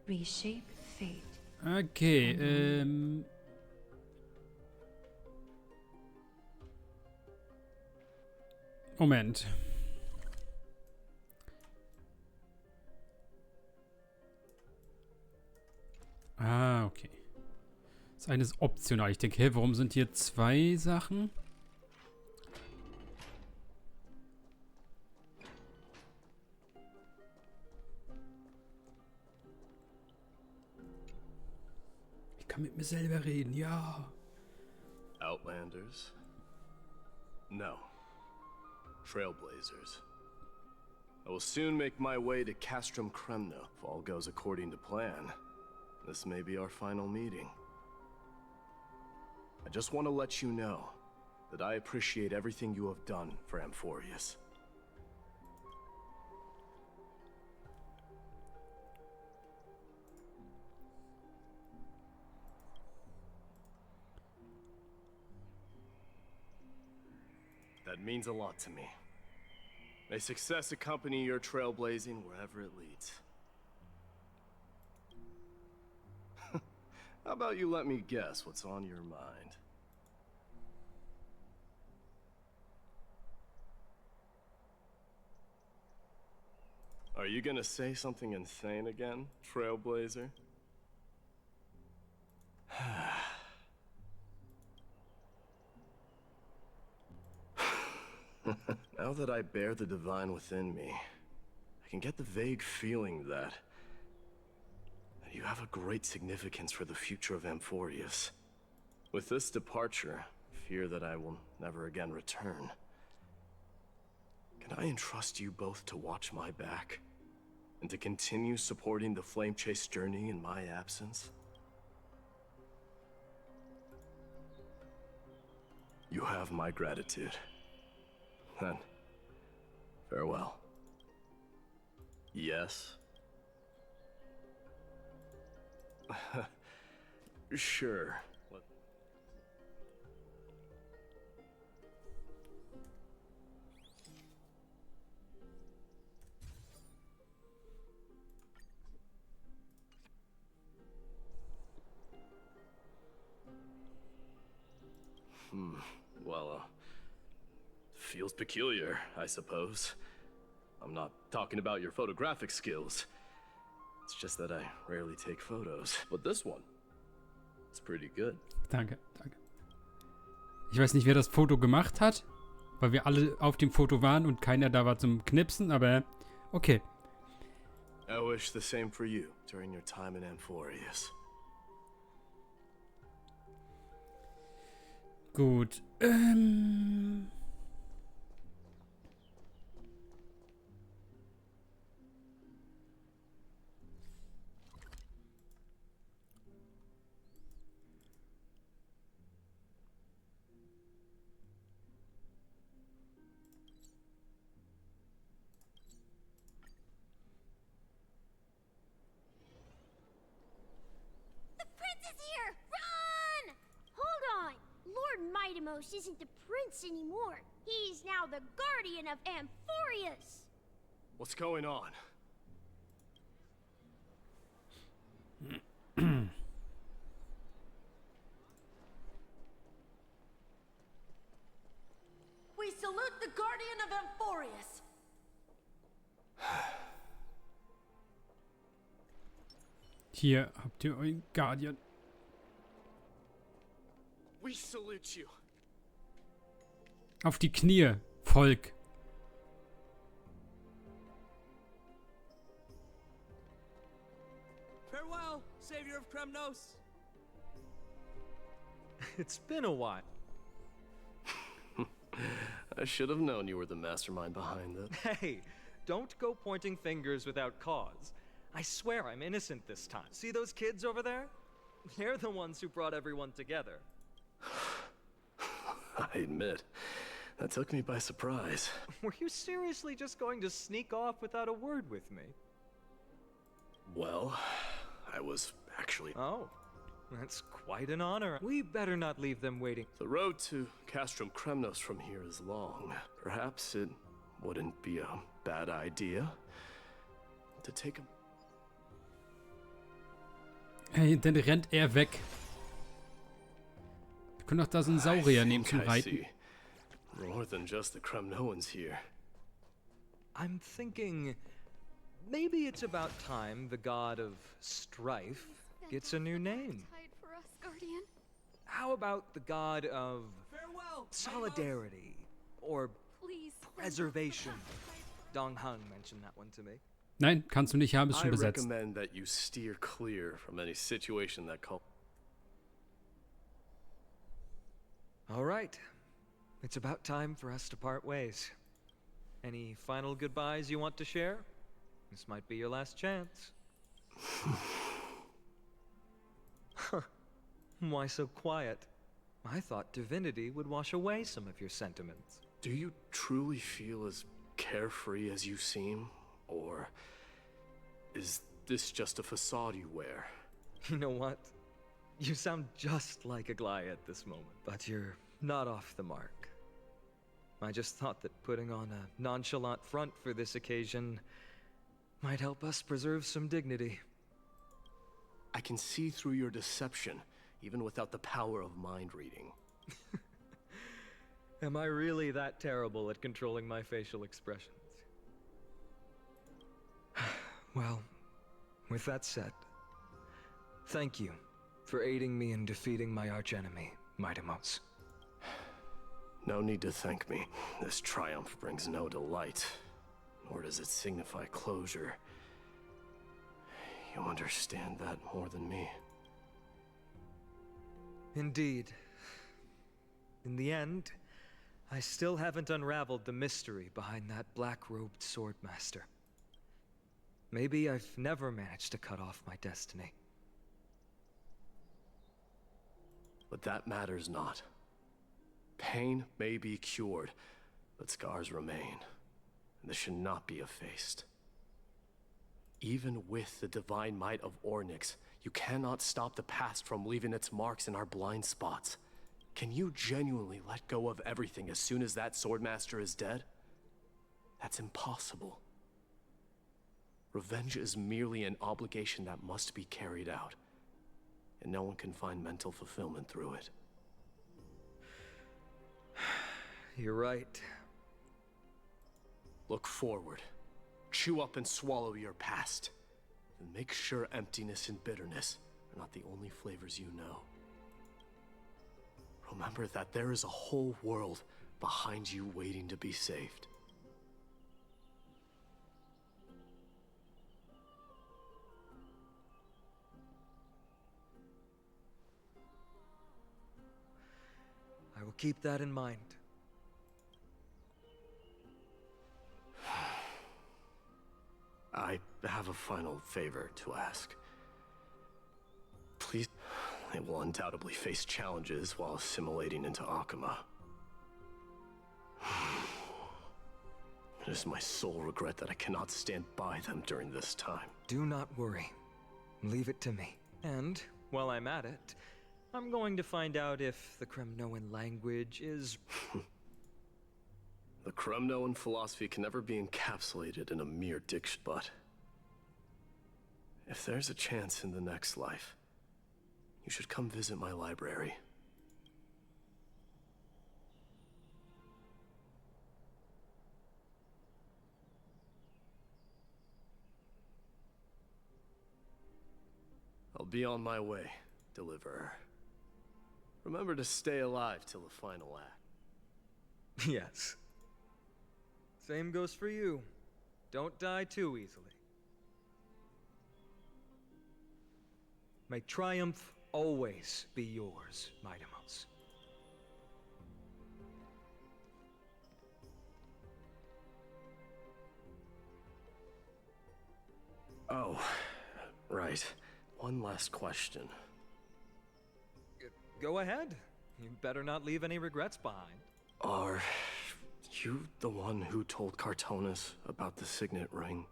Reshape fate. Okay, Moment. Ah, okay. Das eine ist optional. Ich denke, hey, warum sind hier zwei Sachen? Ich kann mit mir selber reden, ja. Outlanders? No. Trailblazers. I will soon make my way to Castrum Kremna if all goes according to plan. This may be our final meeting. I just want to let you know that I appreciate everything you have done for Amphorius. That means a lot to me. May success accompany your trailblazing wherever it leads. How about you let me guess what's on your mind? Are you gonna say something insane again, Trailblazer? Now that I bear the divine within me, I can get the vague feeling that you have a great significance for the future of Amphorius. With this departure, I fear that I will never again return. Can I entrust you both to watch my back? And to continue supporting the Flame Chase journey in my absence? You have my gratitude. Then, farewell. Yes? Sure. Well, feels peculiar, I suppose. I'm not talking about your photographic skills. It's just that I rarely take photos. But this one, it's pretty good. Danke, danke. Ich weiß nicht, wer das Foto gemacht hat, weil wir alle auf dem Foto waren und keiner da war zum Knipsen, aber okay. I wish the same for you during your time in Amphorius. Gut. Isn't the prince anymore. He's now the guardian of Amphorius. What's going on? We salute the guardian of Amphorius. Hier habt ihr euren Guardian. We salute you. Auf die Knie, Volk. Farewell, savior of Kremnos. It's been a while. I should have known you were the mastermind behind it. Hey, don't go pointing fingers without cause. I swear I'm innocent this time. See those kids over there? They're the ones who brought everyone together. I admit, that took me by surprise. Were you seriously just going to sneak off without a word with me? Well, I was actually... Oh, that's quite an honor. We better not leave them waiting. The road to Castrum Kremnos from here is long. Perhaps it wouldn't be a bad idea to take a... Hey, dann rennt er weg. Wir können doch da so einen Saurier nehmen zum I Reiten. see. More than just the Kremnoans here. I'm thinking maybe it's about time the god of strife gets a new name. Tide for us, Guardian. How about the god of solidarity or Please. preservation? Dong Hung mentioned that one to me. Nein, kannst du nicht haben, ist I schon besetzt. recommend that you steer clear from any situation that call. All right. It's about time for us to part ways. Any final goodbyes you want to share? This might be your last chance. Why so quiet? I thought divinity would wash away some of your sentiments. Do you truly feel as carefree as you seem? Or is this just a facade you wear? You know what? You sound just like Aglaia at this moment, but you're not off the mark. I just thought that putting on a nonchalant front for this occasion might help us preserve some dignity. I can see through your deception, even without the power of mind reading. Am I really that terrible at controlling my facial expressions? Well, with that said, thank you for aiding me in defeating my archenemy, Mightimos. No need to thank me. This triumph brings no delight, nor does it signify closure. You understand that more than me. Indeed. In the end, I still haven't unraveled the mystery behind that black-robed swordmaster. Maybe I've never managed to cut off my destiny. But that matters not. Pain may be cured, but scars remain, and this should not be effaced. Even with the divine might of Ornyx, you cannot stop the past from leaving its marks in our blind spots. Can you genuinely let go of everything as soon as that swordmaster is dead? That's impossible. Revenge is merely an obligation that must be carried out, and no one can find mental fulfillment through it. You're right. Look forward. Chew up and swallow your past. And make sure emptiness and bitterness are not the only flavors you know. Remember that there is a whole world behind you waiting to be saved. I will keep that in mind. I have a final favor to ask. Please, they will undoubtedly face challenges while assimilating into Akama. It is my sole regret that I cannot stand by them during this time. Do not worry. Leave it to me. And, while I'm at it, I'm going to find out if the Kremnoan language is... The Kremnoan philosophy can never be encapsulated in a mere diction, but if there's a chance in the next life, you should come visit my library. I'll be on my way, Deliverer. Remember to stay alive till the final act. Yes. Same goes for you. Don't die too easily. May triumph always be yours, Mightimos. Oh, right. One last question. Go ahead. You better not leave any regrets behind. Are you the one who told Cartonis about the signet ring?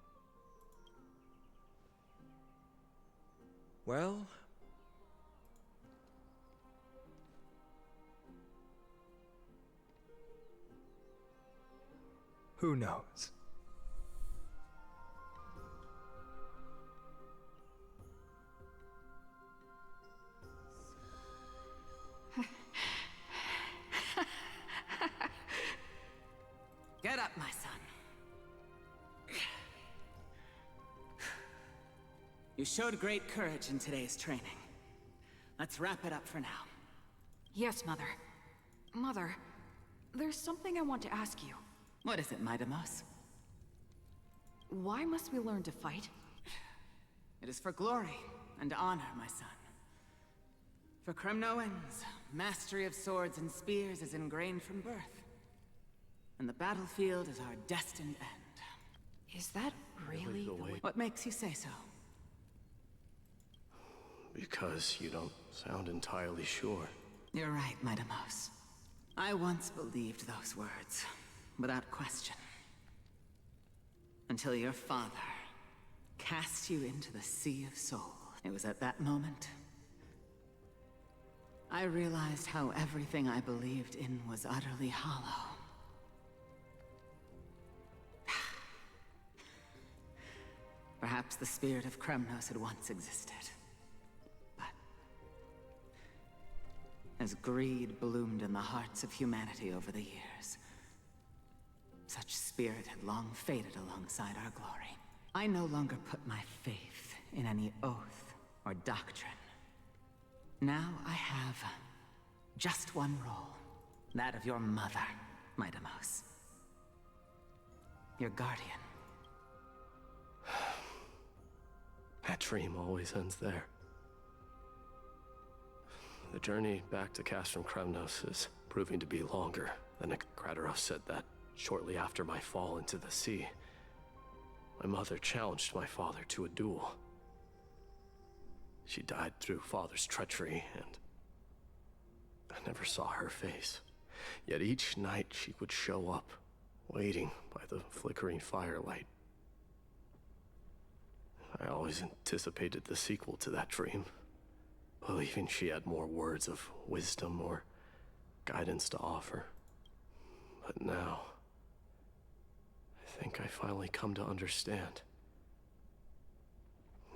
Well... who knows? You showed great courage in today's training. Let's wrap it up for now. Yes, Mother. Mother, there's something I want to ask you. What is it, Midamos? Why must we learn to fight? It is for glory and honor, my son. For Kremnoans, mastery of swords and spears is ingrained from birth. And the battlefield is our destined end. Is that really the way? What makes you say so? Because you don't sound entirely sure. You're right, Midamos. I once believed those words, without question. Until your father cast you into the Sea of Soul. It was at that moment I realized how everything I believed in was utterly hollow. Perhaps the spirit of Kremnos had once existed. But as greed bloomed in the hearts of humanity over the years, such spirit had long faded alongside our glory. I no longer put my faith in any oath or doctrine. Now I have just one role, that of your mother, Midamos. Your guardian. That dream always ends there. The journey back to Castrum Kremnos is proving to be longer than Krateros said that shortly after my fall into the sea, my mother challenged my father to a duel. She died through father's treachery, and I never saw her face. Yet each night she would show up, waiting by the flickering firelight. I always anticipated the sequel to that dream, believing she had more words of wisdom or guidance to offer. But now, I think I finally come to understand.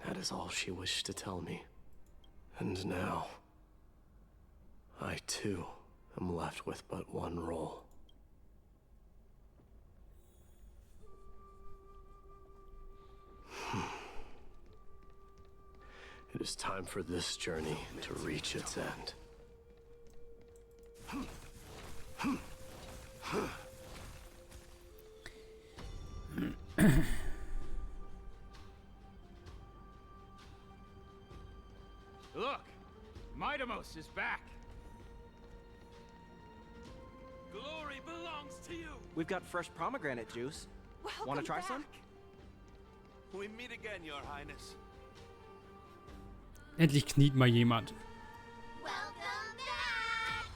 That is all she wished to tell me. And now, I too am left with but one role. It is time for this journey to reach its end. Look! Midamos is back! Glory belongs to you! We've got fresh pomegranate juice. Want to try some? We meet again, Your Highness. Endlich kniet mal jemand. Welcome back!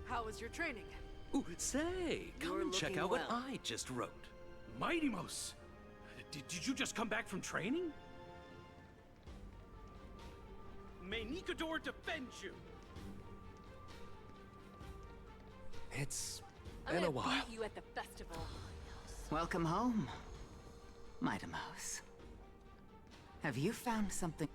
How was your training? Ooh, say, come and check out what I just wrote. Midamos! Did you just come back from training? May Nikador defend you! It's been a while. Beat you at the festival. Welcome home, Midamos. Have you found something?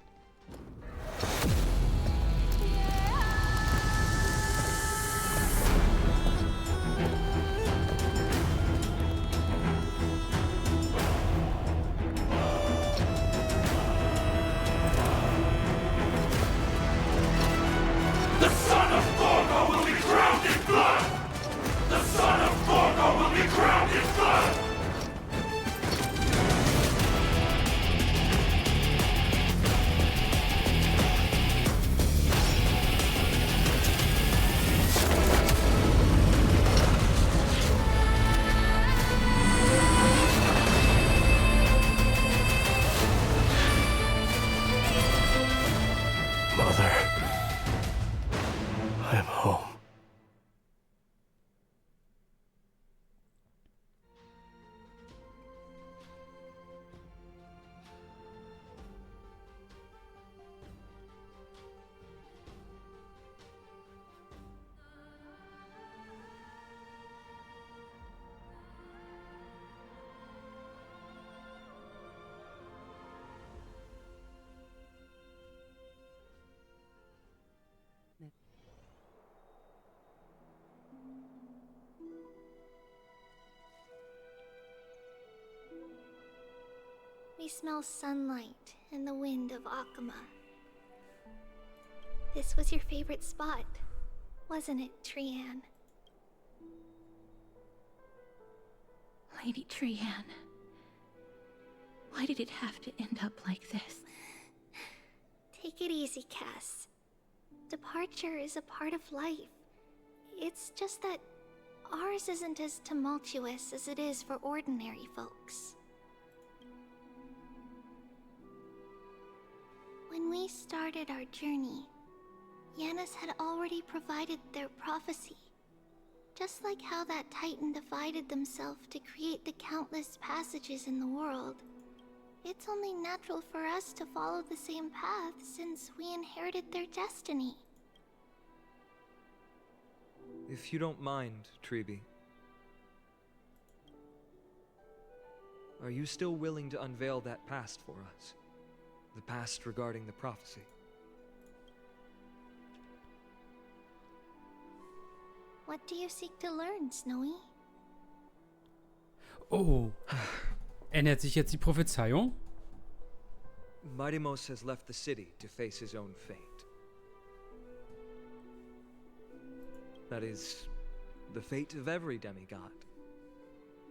The son of Gorgo will be crowned in blood! The son of Gorgo will be crowned in blood! I smell sunlight and the wind of Akama. This was your favorite spot, wasn't it, Trian? Lady Trian, why did it have to end up like this? Take it easy, Cass. Departure is a part of life. It's just that ours isn't as tumultuous as it is for ordinary folks. When we started our journey, Yanis had already provided their prophecy. Just like how that Titan divided themselves to create the countless passages in the world, it's only natural for us to follow the same path since we inherited their destiny. If you don't mind, Treeby, are you still willing to unveil that past for us? The past regarding the prophecy? What do you seek to learn, Snowy? Oh. Ändert sich jetzt die Prophezeiung? Mightimos has left the city to face his own fate. That is, the fate of every demigod.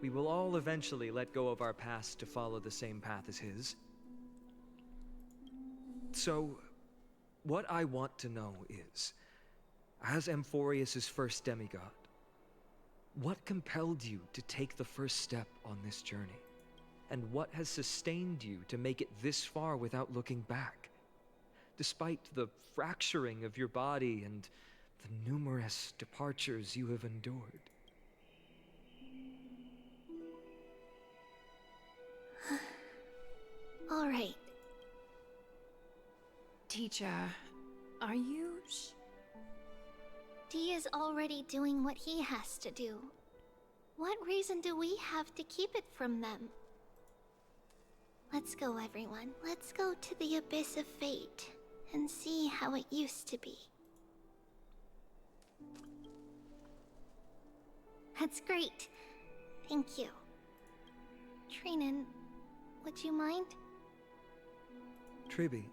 We will all eventually let go of our past to follow the same path as his. So, what I want to know is, as Amphorius' first demigod, what compelled you to take the first step on this journey? And what has sustained you to make it this far without looking back? Despite the fracturing of your body and the numerous departures you have endured. All right. Teacher, are you D is already doing what he has to do. What reason do we have to keep it from them? Let's go, everyone. Let's go to the Abyss of Fate and see how it used to be. That's great. Thank you. Trinan, would you mind? Treeby,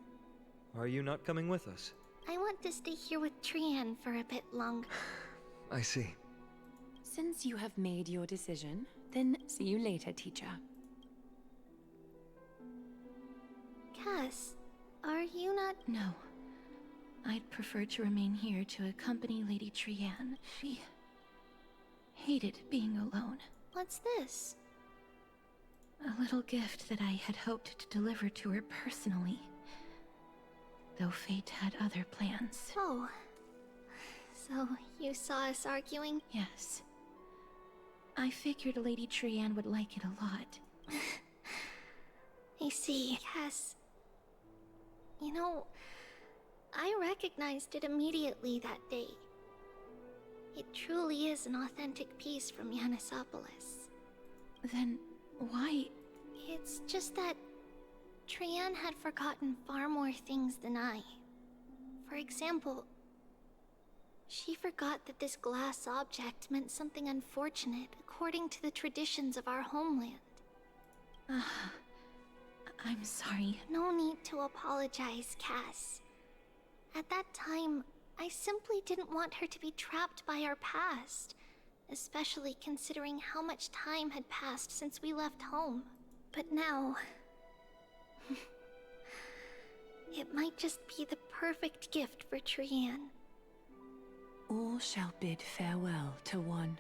are you not coming with us? I want to stay here with Trian for a bit longer. I see. Since you have made your decision, then see you later, teacher. Cass, are you not— No. I'd prefer to remain here to accompany Lady Trian. She hated being alone. What's this? A little gift that I had hoped to deliver to her personally. Though fate had other plans. Oh. So, you saw us arguing? Yes. I figured Lady Trian would like it a lot. I see. Cass, you know, I recognized it immediately that day. It truly is an authentic piece from Yanisopolis. Then why? It's just that Trian had forgotten far more things than I. For example, she forgot that this glass object meant something unfortunate according to the traditions of our homeland. I'm sorry. No need to apologize, Cass. At that time, I simply didn't want her to be trapped by our past, especially considering how much time had passed since we left home. But now, it might just be the perfect gift for Trian. All shall bid farewell to one,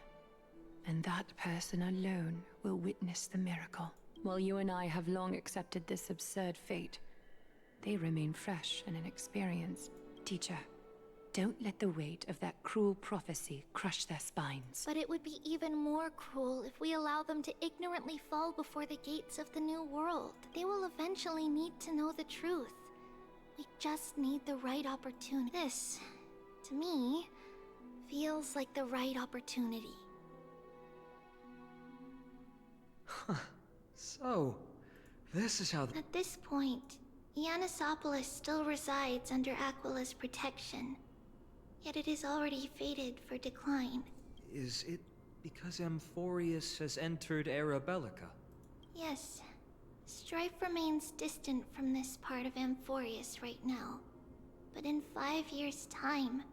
and that person alone will witness the miracle. While you and I have long accepted this absurd fate, they remain fresh and inexperienced. Teacher, don't let the weight of that cruel prophecy crush their spines. But it would be even more cruel if we allow them to ignorantly fall before the gates of the new world. They will eventually need to know the truth. We just need the right opportunity. This, to me, feels like the right opportunity. So, this is how At this point, Yanisopolis still resides under Aquila's protection. Yet it is already fated for decline. Is it because Amphorius has entered Era Bellica? Yes. Strife remains distant from this part of Amphorius right now. But in 5 years' time,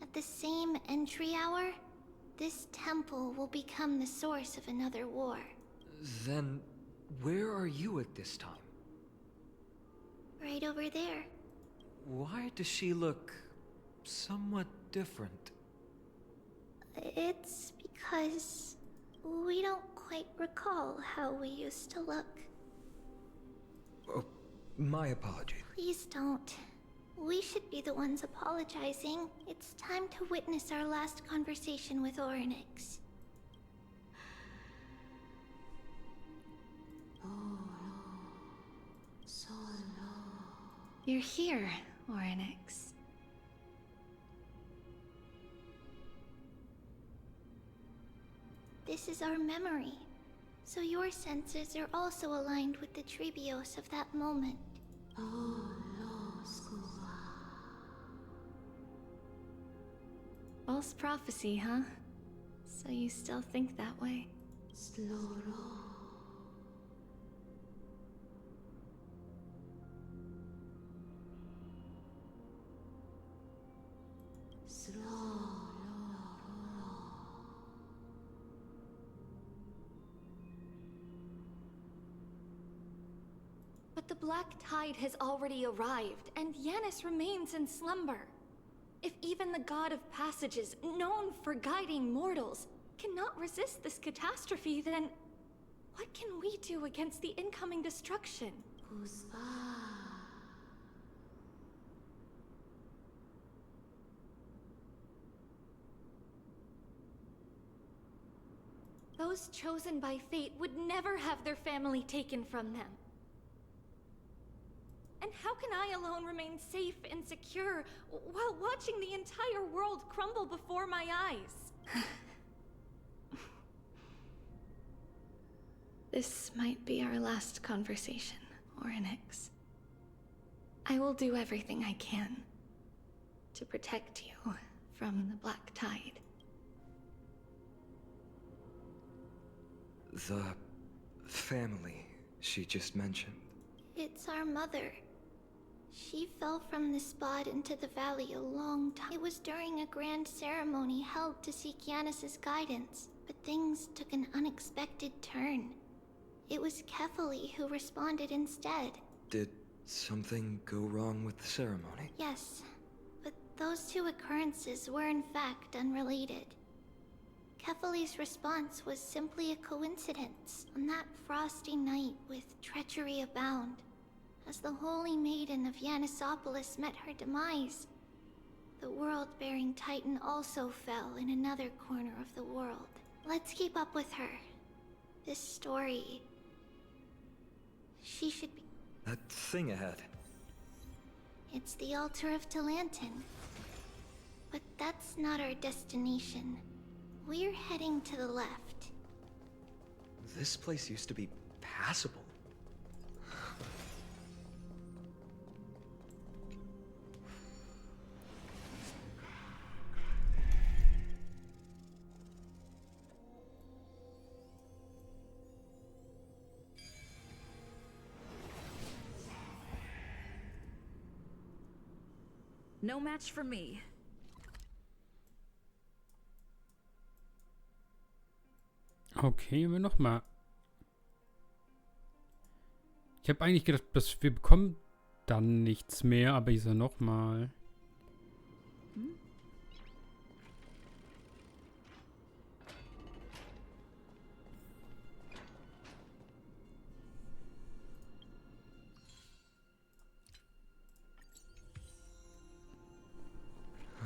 at the same entry hour, this temple will become the source of another war. Then, where are you at this time? Right over there. Why does she look somewhat different? It's because we don't quite recall how we used to look. Oh, my apologies. Please don't. We should be the ones apologizing. It's time to witness our last conversation with Orynyx. You're here, Orynyx. This is our memory, so your senses are also aligned with the Trebios of that moment. False prophecy, huh? So you still think that way? But the Black Tide has already arrived, and Yanis remains in slumber. If even the God of Passages, known for guiding mortals, cannot resist this catastrophe, then what can we do against the incoming destruction? Those chosen by fate would never have their family taken from them. And how can I alone remain safe and secure while watching the entire world crumble before my eyes? This might be our last conversation, Orynyx. I will do everything I can to protect you from the Black Tide. The family she just mentioned. It's our mother. She fell from the spot into the valley a long time. It was during a grand ceremony held to seek Yanis' guidance, but things took an unexpected turn. It was Kefali who responded instead. Did something go wrong with the ceremony? Yes, but those two occurrences were in fact unrelated. Kefali's response was simply a coincidence on that frosty night with treachery abound. As the Holy Maiden of Yanisopolis met her demise, the world-bearing Titan also fell in another corner of the world. Let's keep up with her. This story... she should be... That thing ahead. It's the altar of Talantin. But that's not our destination. We're heading to the left. This place used to be passable. No match for me. Okay, wir nochmal. Ich habe eigentlich gedacht, dass wir bekommen dann nichts mehr, aber ich sage nochmal.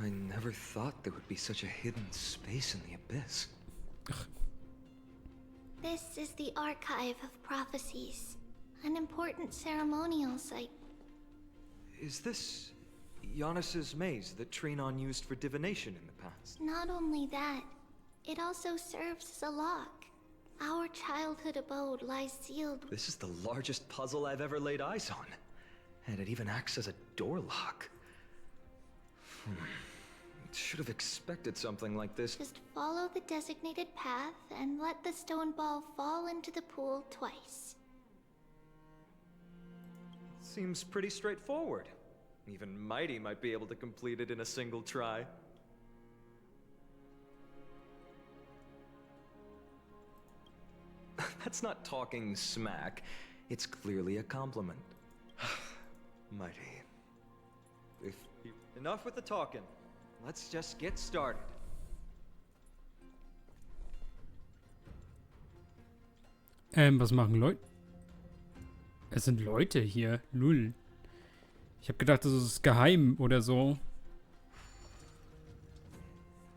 I never thought there would be such a hidden space in the abyss. This is the Archive of Prophecies, an important ceremonial site. Is this Yanis' maze that Trinon used for divination in the past? Not only that, it also serves as a lock. Our childhood abode lies sealed. This is the largest puzzle I've ever laid eyes on. And it even acts as a door lock. Should have expected something like this. Just follow the designated path and let the stone ball fall into the pool twice. Seems pretty straightforward. Even Mighty might be able to complete it in a single try. That's not talking smack. It's clearly a compliment. Mighty. Enough with the talking. Let's just get started. Was machen Leute? Es sind Leute hier. Lull. Ich habe gedacht, das ist geheim oder so.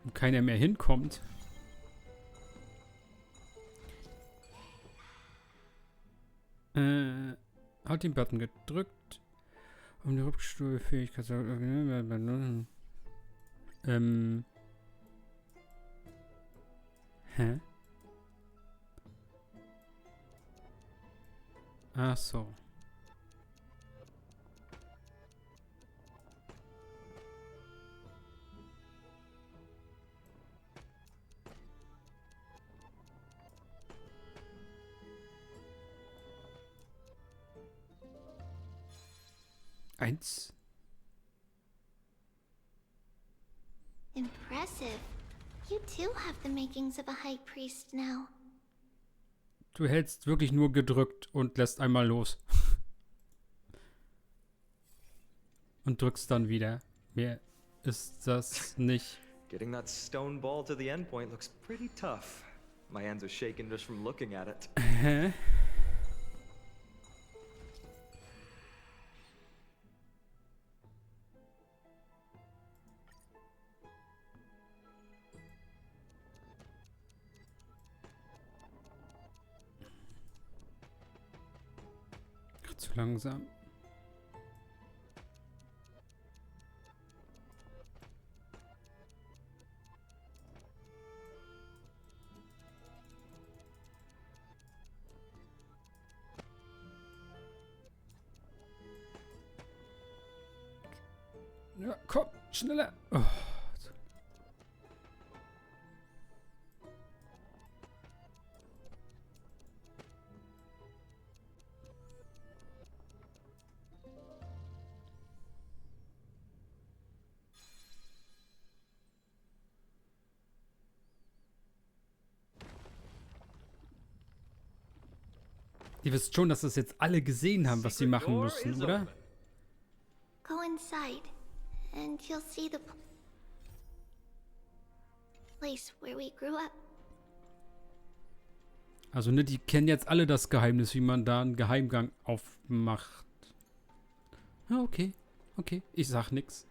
Und keiner mehr hinkommt. Hat den Button gedrückt. Um die Rückstuhlfähigkeit zu Hä? Ach so. Eins. Impressive. You too have the makings of a high priest now. Du hältst wirklich nur gedrückt und lässt einmal los. Und drückst dann wieder. Mehr ist das nicht. Getting that stone ball to the endpoint looks pretty tough. My hands are shaking just from looking at it. Hä? Zu langsam. Ja, komm, schneller. Oh. Ihr wisst schon, dass das jetzt alle gesehen haben, was sie machen müssen, oder? Go inside, and you'll see the place where we grew up. Also, ne, die kennen jetzt alle das Geheimnis, wie man da einen Geheimgang aufmacht. Ja, okay. Okay, ich sag nix.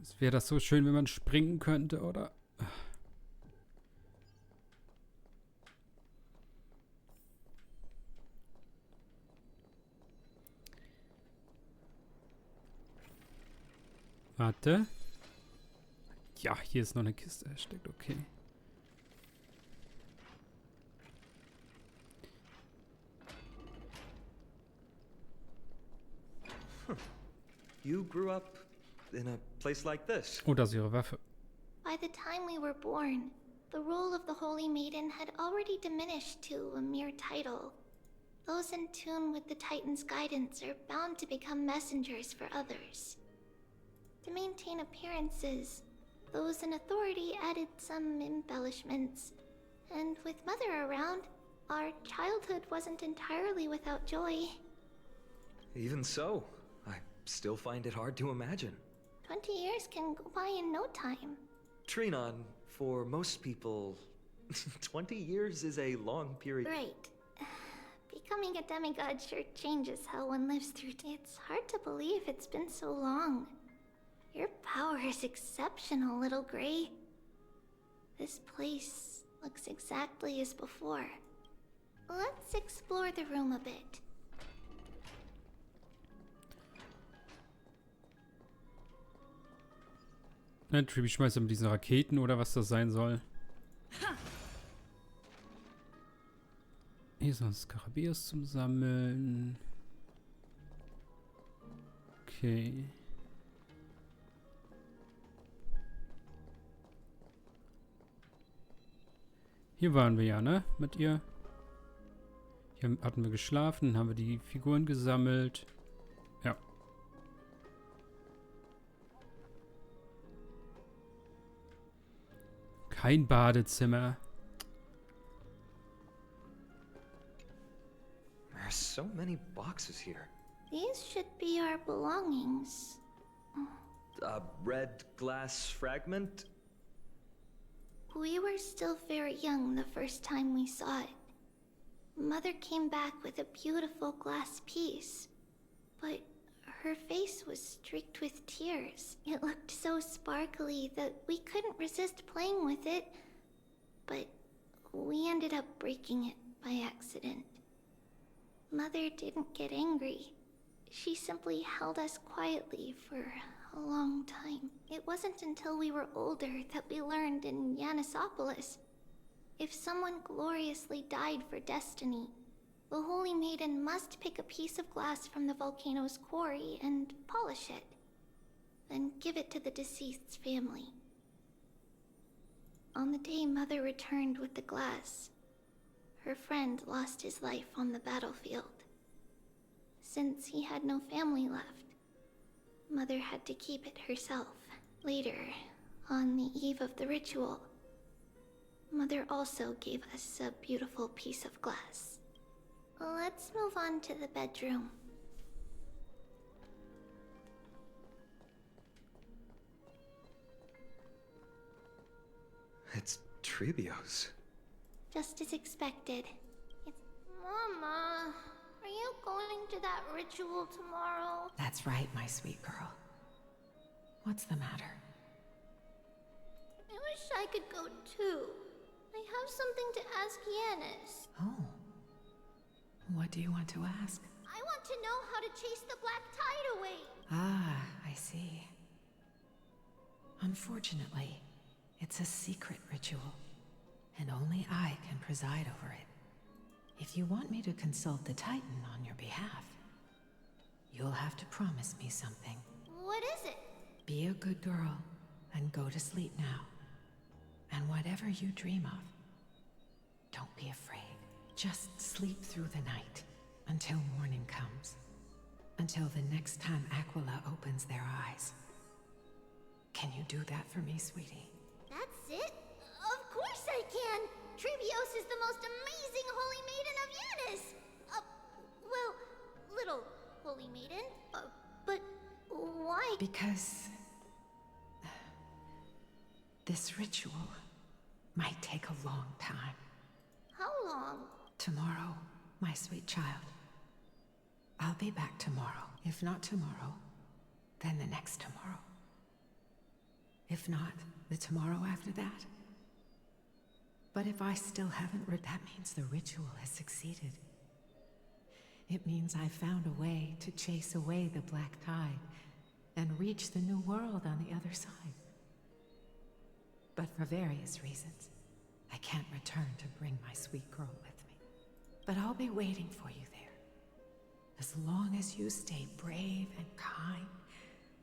Es wäre das so schön, wenn man springen könnte, oder? Warte. Ja, hier ist noch eine Kiste versteckt, okay. You grew up in a place like this. Oh, das ist ihre Waffe. By the time we were born, the role of the Holy Maiden had already diminished to a mere title. Those in tune with the Titan's guidance are bound to become messengers for others. To maintain appearances, those in authority added some embellishments. And with Mother around, our childhood wasn't entirely without joy. Even so, I still find it hard to imagine. 20 years can go by in no time. Trinon, for most people, 20 years is a long period. Right. Becoming a demigod sure changes how one lives through. It's hard to believe it's been so long. Your power is exceptional, little Gray. This place looks exactly as before. Let's explore the room a bit. Ne, Triby schmeißt mit diesen Raketen oder was das sein soll. Hier sind Skarabeus zum Sammeln. Okay. Hier waren wir ja, ne? Mit ihr. Hier hatten wir geschlafen, haben wir die Figuren gesammelt. Ja. Kein Badezimmer. There are so many boxes here. These should be our belongings. A red glass fragment? We were still very young the first time we saw it. Mother came back with a beautiful glass piece, but her face was streaked with tears. It looked so sparkly that we couldn't resist playing with it, but we ended up breaking it by accident. Mother didn't get angry. She simply held us quietly for a long time. It wasn't until we were older that we learned in Yanisopolis, if someone gloriously died for destiny, the Holy Maiden must pick a piece of glass from the volcano's quarry and polish it, then give it to the deceased's family. On the day Mother returned with the glass, her friend lost his life on the battlefield. Since he had no family left, Mother had to keep it herself. Later, on the eve of the ritual, Mother also gave us a beautiful piece of glass. Let's move on to the bedroom. It's Tribio's. Just as expected. Mama, are you going to that ritual tomorrow? That's right, my sweet girl. What's the matter? I wish I could go too. I have something to ask Yanis. Oh. What do you want to ask? I want to know how to chase the black tide away. Ah, I see. Unfortunately, it's a secret ritual, and only I can preside over it. If you want me to consult the Titan on your behalf, you'll have to promise me something. What is it? Be a good girl and go to sleep now. And whatever you dream of, don't be afraid. Just sleep through the night until morning comes. Until the next time Aquila opens their eyes. Can you do that for me, sweetie? That's it? Of course I can! Tribios is the most amazing Holy Maiden of Yanis! Well, little Holy Maiden. But why? Because this ritual might take a long time. How long? Tomorrow, my sweet child. I'll be back tomorrow. If not tomorrow, then the next tomorrow. If not, the tomorrow after that. But if I still haven't that means the ritual has succeeded. It means I found a way to chase away the black tide and reach the new world on the other side. But for various reasons, I can't return to bring my sweet girl with me. But I'll be waiting for you there. As long as you stay brave and kind,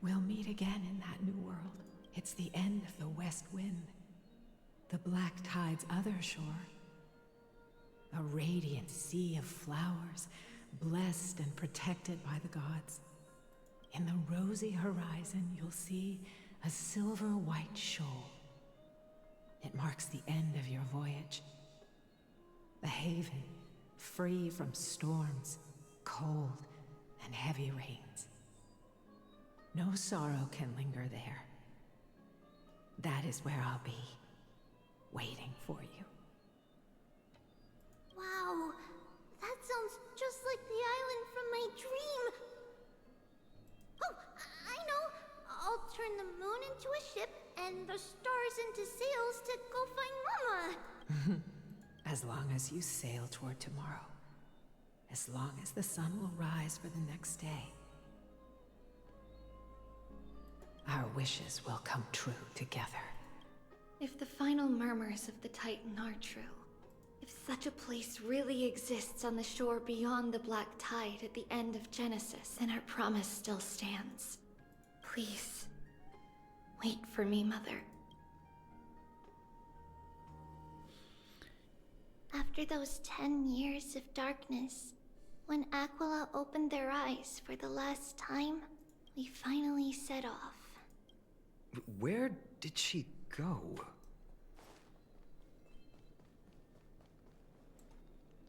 we'll meet again in that new world. It's the end of the west wind, the black tide's other shore. A radiant sea of flowers, blessed and protected by the gods. In the rosy horizon, you'll see a silver-white shoal. It marks the end of your voyage. A haven, free from storms, cold, and heavy rains. No sorrow can linger there. That is where I'll be, waiting for you. Wow, that sounds just like the island from my dream. Oh, I know. I'll turn the moon into a ship and the stars into sails to go find Mama. As long as you sail toward tomorrow. As long as the sun will rise for the next day. Our wishes will come true together. If the final murmurs of the Titan are true, if such a place really exists on the shore beyond the black tide at the end of Genesis, then our promise still stands. Please, wait for me, Mother. After those 10 years of darkness, when Aquila opened their eyes for the last time, we finally set off. Where did she go?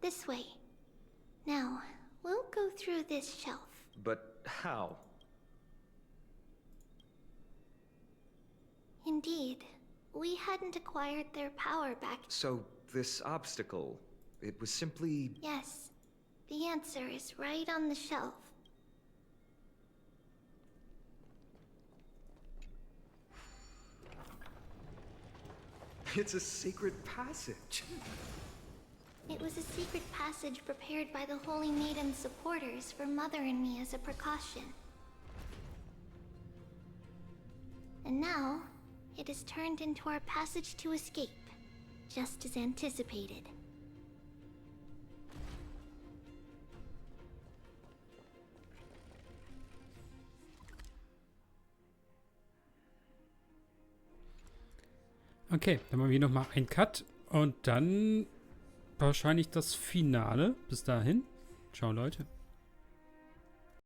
This way. Now, we'll go through this shelf. But how? Indeed, we hadn't acquired their power back. So, this obstacle, it was simply... Yes, the answer is right on the shelf. It's a secret passage. It was a secret passage prepared by the Holy Maiden's supporters for Mother and me as a precaution. And now, it is turned into our passage to escape, just as anticipated. Okay, dann machen wir nochmal einen Cut und dann wahrscheinlich das Finale. Bis dahin. Ciao, Leute.